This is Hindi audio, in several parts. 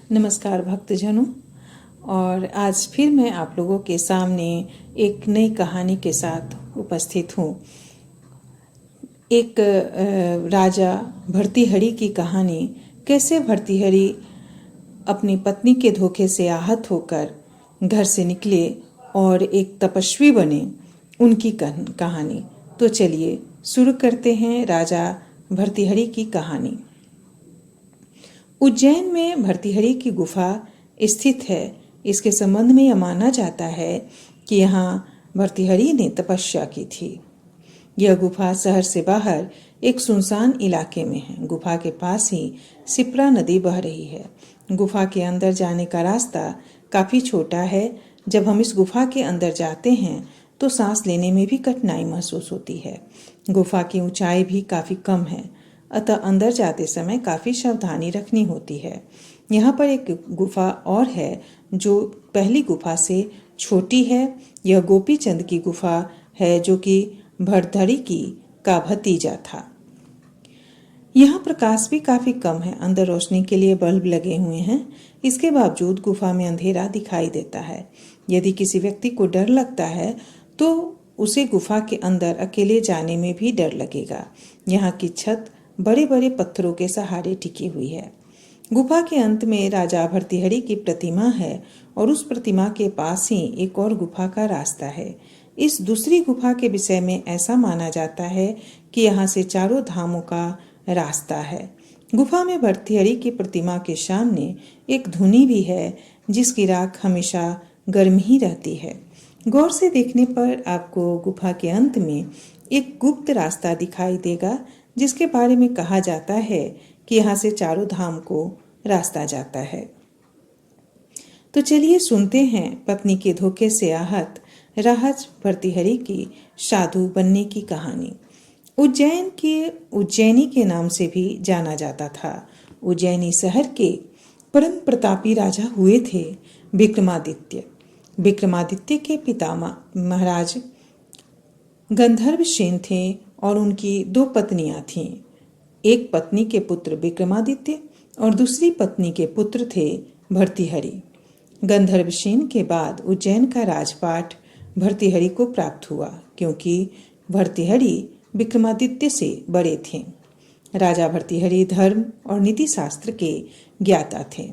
नमस्कार भक्तजनों। और आज फिर मैं आप लोगों के सामने एक नई कहानी के साथ उपस्थित हूँ। एक राजा भर्तृहरि की कहानी, कैसे भर्तृहरि अपनी पत्नी के धोखे से आहत होकर घर से निकले और एक तपस्वी बने, उनकी कहानी। तो चलिए शुरू करते हैं राजा भर्तृहरि की कहानी। उज्जैन में भर्तृहरि की गुफा स्थित है। इसके संबंध में यह माना जाता है कि यहाँ भर्तृहरि ने तपस्या की थी। यह गुफा शहर से बाहर एक सुनसान इलाके में है। गुफा के पास ही सिप्रा नदी बह रही है। गुफा के अंदर जाने का रास्ता काफी छोटा है। जब हम इस गुफा के अंदर जाते हैं तो सांस लेने में भी कठिनाई महसूस होती है। गुफा की ऊंचाई भी काफी कम है, अतः अंदर जाते समय काफी सावधानी रखनी होती है। यहाँ पर एक गुफा और है जो पहली गुफा से छोटी है। यह गोपी चंद की गुफा है जो कि भर्तृहरि का भतीजा था। यहाँ प्रकाश भी काफी कम है। अंदर रोशनी के लिए बल्ब लगे हुए हैं। इसके बावजूद गुफा में अंधेरा दिखाई देता है। यदि किसी व्यक्ति को डर लगता है तो उसे गुफा के अंदर अकेले जाने में भी डर लगेगा। यहाँ की छत बड़े बड़े पत्थरों के सहारे टिकी हुई है। गुफा के अंत में राजा भर्तृहरि की प्रतिमा है और उस प्रतिमा के पास ही एक और गुफा का रास्ता है। इस दूसरी गुफा के विषय में ऐसा माना जाता है कि यहाँ से चारों धामों का रास्ता है। गुफा में भर्तृहरि की प्रतिमा के सामने एक धुनी भी है जिसकी राख हमेशा गर्म ही रहती है। गौर से देखने पर आपको गुफा के अंत में एक गुप्त रास्ता दिखाई देगा जिसके बारे में कहा जाता है कि यहाँ से चारों धाम को रास्ता जाता है। तो चलिए सुनते हैं पत्नी के धोखे से आहत राजा भर्तृहरि की साधु बनने की कहानी। उज्जैनी के नाम से भी जाना जाता था। उज्जैनी शहर के परम प्रतापी राजा हुए थे विक्रमादित्य। विक्रमादित्य के पितामह महाराज गंधर्वसेन थे और उनकी 2 पत्नियां थीं। एक पत्नी के पुत्र विक्रमादित्य और दूसरी पत्नी के पुत्र थे भर्तृहरि। गंधर्वसेन के बाद उज्जैन का राजपाट भर्तृहरि को प्राप्त हुआ क्योंकि भर्तृहरि विक्रमादित्य से बड़े थे। राजा भर्तृहरि धर्म और नीति शास्त्र के ज्ञाता थे।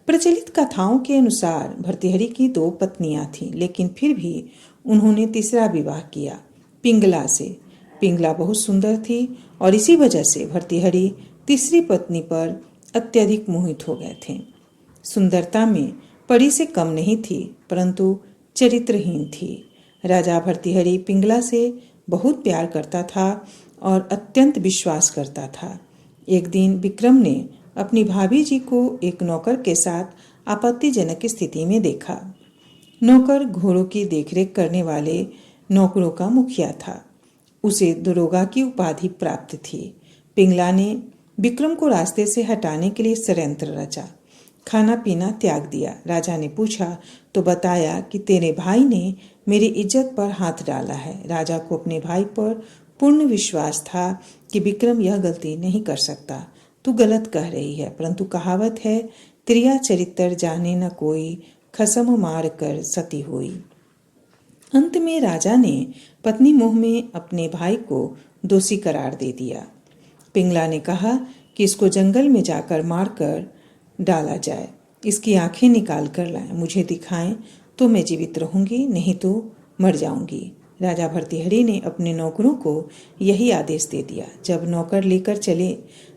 प्रचलित कथाओं के अनुसार भर्तृहरि की 2 पत्नियां थीं, लेकिन फिर भी उन्होंने तीसरा विवाह किया, पिंगला से। पिंगला बहुत सुंदर थी और इसी वजह से भर्तृहरि तीसरी पत्नी पर अत्यधिक मोहित हो गए थे। सुंदरता में परी से कम नहीं थी, परंतु चरित्रहीन थी। राजा भर्तृहरि पिंगला से बहुत प्यार करता था और अत्यंत विश्वास करता था। एक दिन विक्रम ने अपनी भाभी जी को एक नौकर के साथ आपत्तिजनक स्थिति में देखा। नौकर घोड़ों की देखरेख करने वाले नौकरों का मुखिया था। उसे दरोगा की उपाधि प्राप्त थी। पिंगला ने विक्रम को रास्ते से हटाने के लिए षड्यंत्र रचा। खाना पीना त्याग दिया। राजा ने पूछा तो बताया कि तेरे भाई ने मेरी इज्जत पर हाथ डाला है। राजा को अपने भाई पर पूर्ण विश्वास था कि विक्रम यह गलती नहीं कर सकता। तू गलत कह रही है, परंतु कहावत है, त्रिया चरित्र जाने न कोई, खसम मार कर सती हुई। अंत में राजा ने पत्नी मोह में अपने भाई को दोषी करार दे दिया। पिंगला ने कहा कि इसको जंगल में जाकर मारकर डाला जाए, इसकी आंखें निकाल कर लाएं, मुझे दिखाएं तो मैं जीवित रहूंगी, नहीं तो मर जाऊंगी। राजा भर्तृहरि ने अपने नौकरों को यही आदेश दे दिया। जब नौकर लेकर चले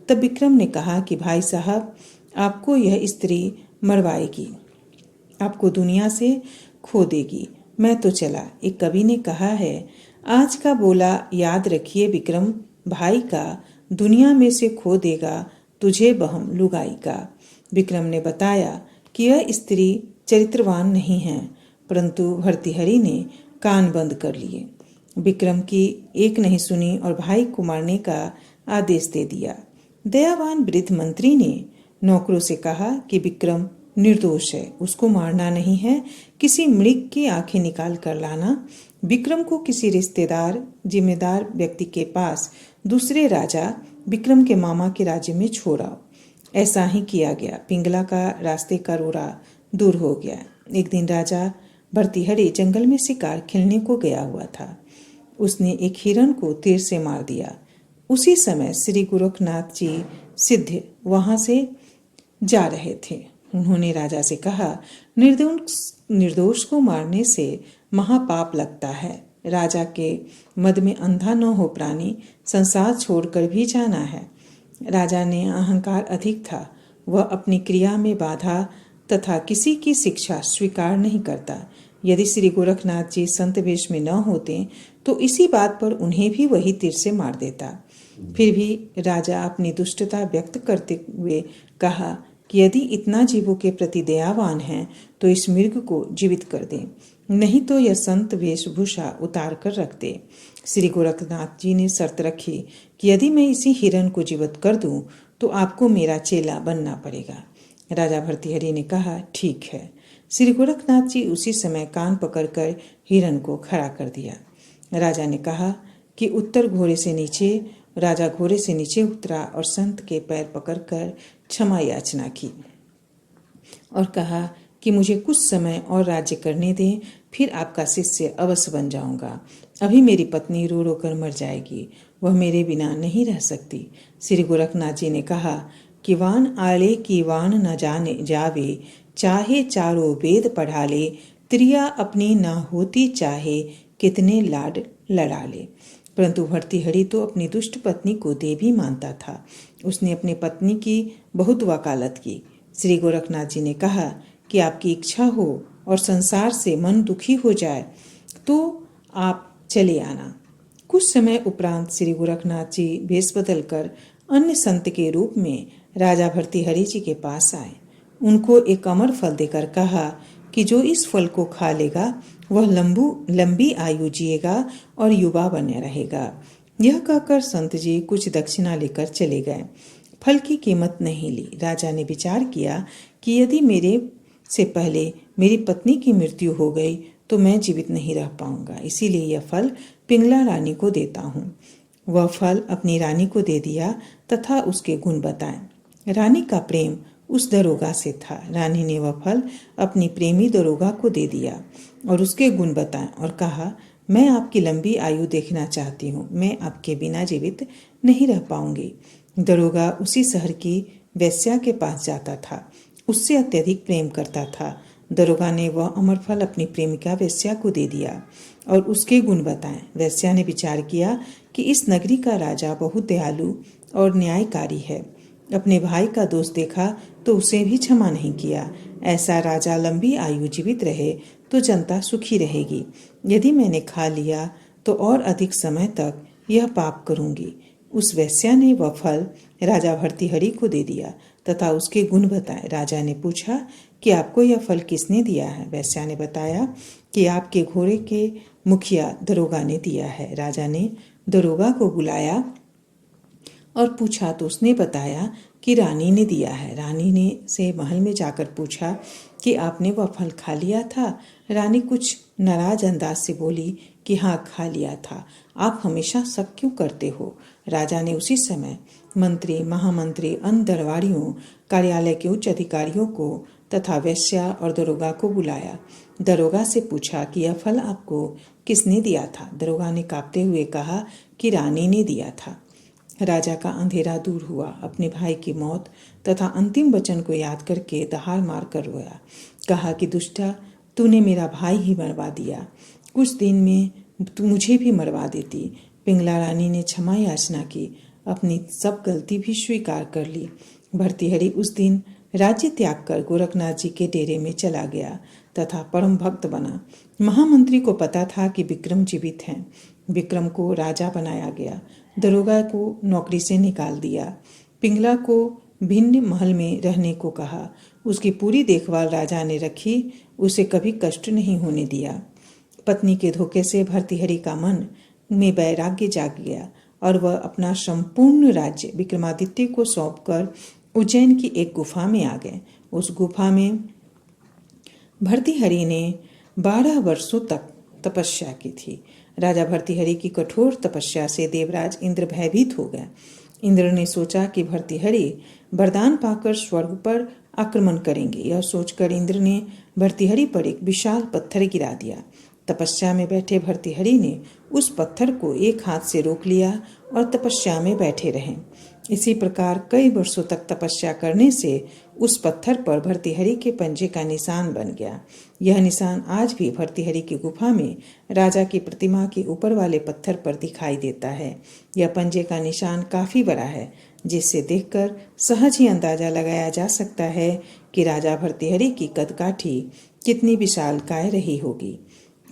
तब विक्रम ने कहा कि भाई साहब, आपको यह स्त्री मरवाएगी, आपको दुनिया से खो देगी। मैं तो चला। एक कवि ने कहा है, आज का बोला याद रखिए विक्रम, भाई का दुनिया में से खो देगा तुझे बहम लुगाई का। विक्रम ने बताया कि यह स्त्री चरित्रवान नहीं है, परंतु भर्तृहरि ने कान बंद कर लिए। विक्रम की एक नहीं सुनी और भाई को मारने का आदेश दे दिया। दयावान वृद्ध मंत्री ने नौकरों से कहा कि विक्रम निर्दोष है, उसको मारना नहीं है, किसी मृग की आंखें निकाल कर लाना। विक्रम को किसी रिश्तेदार जिम्मेदार व्यक्ति के पास दूसरे राजा विक्रम के मामा के राज्य में छोड़ाओ। ऐसा ही किया गया। पिंगला का रास्ते का रोरा दूर हो गया। एक दिन राजा भर्तृहरि जंगल में शिकार खेलने को गया हुआ था। उसने एक हिरण को तीर से मार दिया। उसी समय श्री गोरखनाथ जी सिद्ध वहां से जा रहे थे। उन्होंने राजा से कहा, निर्दोष को मारने से महापाप लगता है। राजा के मद में अंधा न हो प्राणी, संसार छोड़कर भी जाना है। राजा ने अहंकार अधिक था। वह अपनी क्रिया में बाधा तथा किसी की शिक्षा स्वीकार नहीं करता। यदि श्री गोरखनाथ जी संत वेश में न होते तो इसी बात पर उन्हें भी वही तीर से मार देता। फिर भी राजा अपनी दुष्टता व्यक्त करते हुए कहा कि यदि इतना जीवों के प्रति दयावान है तो इस मृग को जीवित कर दें, नहीं तो यह संत वेशभूषा उतार कर रख दे। श्री गोरखनाथ जी ने शर्त रखी कि यदि मैं इसी हिरण को जीवित कर दूं तो आपको मेरा चेला बनना पड़ेगा। राजा भर्तृहरि ने कहा, ठीक है। श्री गोरखनाथ जी उसी समय कान पकड़कर हिरण को खड़ा कर दिया। राजा ने कहा कि राजा घोड़े से नीचे उतरा और संत के पैर पकड़कर क्षमा याचना की और कहा कि मुझे कुछ समय और राज्य करने दें, फिर आपका शिष्य अवश्य बन जाऊंगा। अभी मेरी पत्नी रो रो कर मर जाएगी, वह मेरे बिना नहीं रह सकती। श्री गोरखनाथ जी ने कहा कि वान आले की वान न जाने जावे, चाहे चारों वेद पढ़ा ले, त्रिया अपनी ना होती चाहे, कितने लाड लड़ा ले। परंतु भर्तृहरि तो अपनी दुष्ट पत्नी को देवी मानता था। उसने अपनी पत्नी की बहुत वकालत की। श्री गोरखनाथ जी ने कहा कि आपकी इच्छा हो और संसार से मन दुखी हो जाए तो आप चले आना। कुछ समय उपरांत श्री गोरखनाथ जी भेष बदलकर अन्य संत के रूप में राजा भर्तृहरि जी के पास आए। उनको एक अमर फल देकर कहा कि जो इस फल को खा लेगा वह लंबी आयु जिएगा और युवा बने रहेगा। यह कहकर संत जी कुछ दक्षिणा लेकर चले गए। फल की कीमत नहीं ली। राजा ने विचार किया कि यदि मेरे से पहले मेरी पत्नी की मृत्यु हो गई तो मैं जीवित नहीं रह पाऊंगा, इसीलिए यह फल पिंगला रानी को देता हूँ। वह फल अपनी रानी को दे दिया तथा उसके गुण बताए। रानी का प्रेम उस दरोगा से था। रानी ने वह फल अपनी प्रेमी दरोगा को दे दिया और उसके गुण बताए और कहा, मैं आपकी लंबी आयु देखना चाहती हूँ, मैं आपके बिना जीवित नहीं रह पाऊंगी। दरोगा उसी शहर की वेश्या के पास जाता था, उससे अत्यधिक प्रेम करता था। दरोगा ने वह अमर फल अपनी प्रेमिका वेश्या को दे दिया और उसके गुण बताए। वेश्या ने विचार किया कि इस नगरी का राजा बहुत दयालु और न्यायकारी है। अपने भाई का दोष देखा तो उसे भी क्षमा नहीं किया। ऐसा राजा लंबी आयु जीवित रहे तो जनता सुखी रहेगी। यदि मैंने खा लिया तो और अधिक समय तक यह पाप करूंगी। उस वेश्या ने वह फल राजा भर्तृहरि को दे दिया तथा उसके गुण बताए। राजा ने पूछा कि आपको यह फल किसने दिया है? वेश्या ने बताया कि आपके घोड़े के मुखिया दरोगा ने दिया है। राजा ने दरोगा को बुलाया और पूछा तो उसने बताया कि रानी ने दिया है। रानी ने से महल में जाकर पूछा कि आपने वह फल खा लिया था? रानी कुछ नाराज अंदाज से बोली कि हाँ, खा लिया था। आप हमेशा शक क्यों करते हो? राजा ने उसी समय मंत्री, महामंत्री, अन्य दरबारियों, कार्यालय के उच्च अधिकारियों को तथा वेश्या और दरोगा को बुलाया। दरोगा से पूछा कि यह फल आपको किसने दिया था? दरोगा ने कांपते हुए कहा कि रानी ने दिया था। राजा का अंधेरा दूर हुआ। अपने भाई की मौत तथा अंतिम वचन को याद करके दहाड़ मार कर रोया। कहा कि दुष्टा, तूने मेरा भाई ही मरवा दिया। कुछ दिन में तू मुझे भी मरवा देती। पिंगला रानी ने क्षमा याचना की, अपनी सब गलती भी स्वीकार कर ली। भर्तृहरि उस दिन राज्य त्याग कर गोरखनाथ जी के डेरे में चला गया तथा परम भक्त बना। महामंत्री को पता था कि विक्रम जीवित हैं। विक्रम को राजा बनाया गया। दरोगा को नौकरी से निकाल दिया। पिंगला को भिन्न महल में रहने को कहा। उसकी पूरी देखभाल राजा ने रखी, उसे कभी कष्ट नहीं होने दिया। पत्नी के धोखे से भर्तृहरि का मन में वैराग्य जाग गया और वह अपना संपूर्ण राज्य विक्रमादित्य को सौंपकर उज्जैन की एक गुफा में आ गए। उस गुफा में भर्तृहरि ने 12 वर्षों तक तपस्या की थी। राजा भर्तृहरि की कठोर तपस्या से देवराज इंद्र भयभीत हो गया। इंद्र ने सोचा कि भर्तृहरि वरदान पाकर स्वर्ग पर आक्रमण करेंगे। यह सोचकर इंद्र ने भर्तृहरि पर एक विशाल पत्थर गिरा दिया। तपस्या में बैठे भर्तृहरि ने उस पत्थर को एक हाथ से रोक लिया और तपस्या में बैठे रहे। इसी प्रकार कई वर्षों तक तपस्या करने से उस पत्थर पर भर्तृहरि के पंजे का निशान बन गया। यह निशान आज भी भर्तृहरि की गुफा में राजा की प्रतिमा के ऊपर वाले पत्थर पर दिखाई देता है। यह पंजे का निशान काफी बड़ा है, जिसे देखकर सहज ही अंदाजा लगाया जा सकता है कि राजा भर्तृहरि की कदकाठी कितनी विशालकाय रही होगी।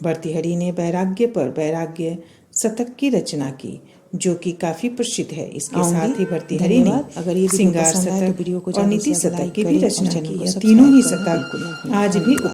भर्तृहरि ने वैराग्य पर वैराग्य शतक की रचना की, जो कि काफी प्रसिद्ध है। इसके साथ ही भर्तृहरि ने श्रृंगार शतक और नीति शतक की भी रचना की। तीनों ही शतक आज भी